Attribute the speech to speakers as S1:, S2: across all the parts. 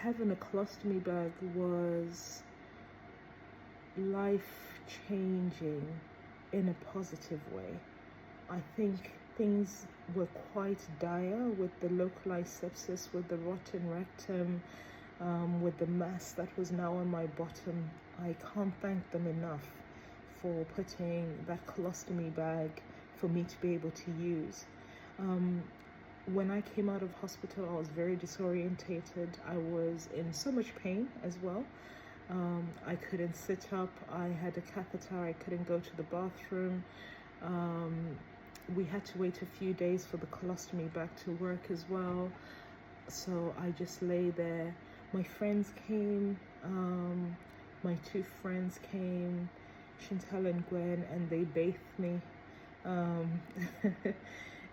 S1: having a colostomy bag was life changing in a positive way. I think things were quite dire with the localized sepsis, with the rotten rectum, with the mass that was now on my bottom. I can't thank them enough for putting that colostomy bag for me to be able to use. When I came out of hospital, I was very disorientated. I was in so much pain as well. I couldn't sit up. I had a catheter. I couldn't go to the bathroom. We had to wait a few days for the colostomy bag to work as well. So I just lay there. My friends came. My two friends came, Chantal and Gwen, and they bathed me.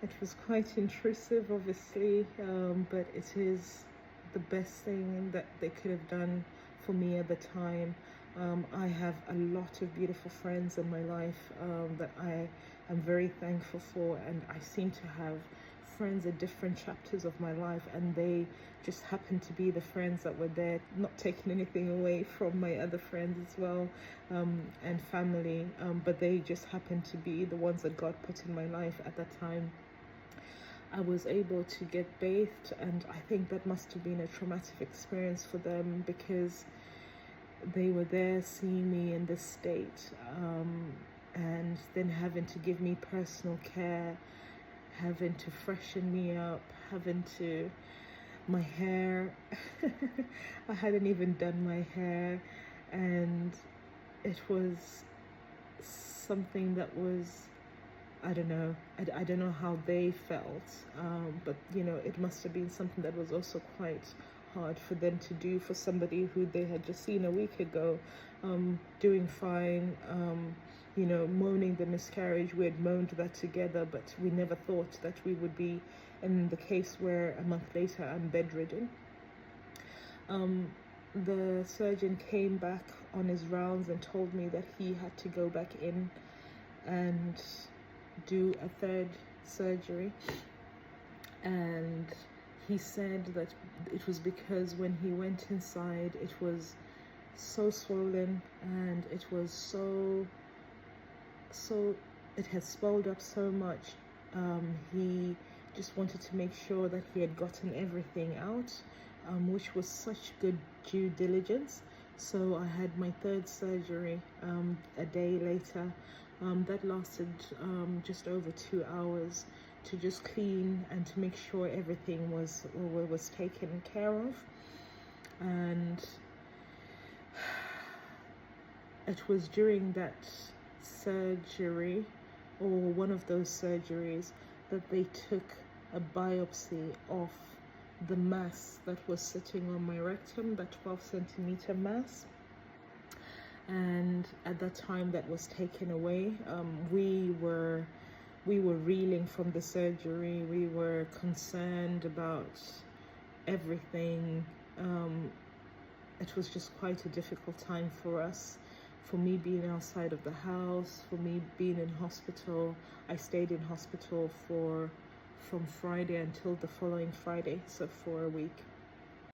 S1: It was quite intrusive, obviously, but it is the best thing that they could have done for me at the time. I have a lot of beautiful friends in my life that I am very thankful for, and I seem to have friends at different chapters of my life, and they just happen to be the friends that were there, not taking anything away from my other friends as well, and family, but they just happen to be the ones that God put in my life at that time. I was able to get bathed, and I think that must have been a traumatic experience for them, because they were there seeing me in this state, and then having to give me personal care, having to freshen me up, having to, my hair, I hadn't even done my hair, and it was something that was, I don't know, I don't know how they felt, but you know, it must have been something that was also quite hard for them to do, for somebody who they had just seen a week ago, doing fine, you know, moaning the miscarriage. We had moaned that together, but we never thought that we would be in the case where a month later I'm bedridden. The surgeon came back on his rounds and told me that he had to go back in and do a third surgery, and he said that it was because when he went inside, it was so swollen, and it was so it had swelled up so much. He just wanted to make sure that he had gotten everything out, which was such good due diligence. So I had my third surgery a day later. That lasted just over 2 hours, to just clean and to make sure everything was taken care of. And it was during that surgery, or one of those surgeries, that they took a biopsy of the mass that was sitting on my rectum, that 12-centimeter mass. And at that time that was taken away, we were reeling from the surgery. We were concerned about everything. It was just quite a difficult time for us, for me being outside of the house, for me being in hospital. I stayed in hospital from Friday until the following Friday, so for a week.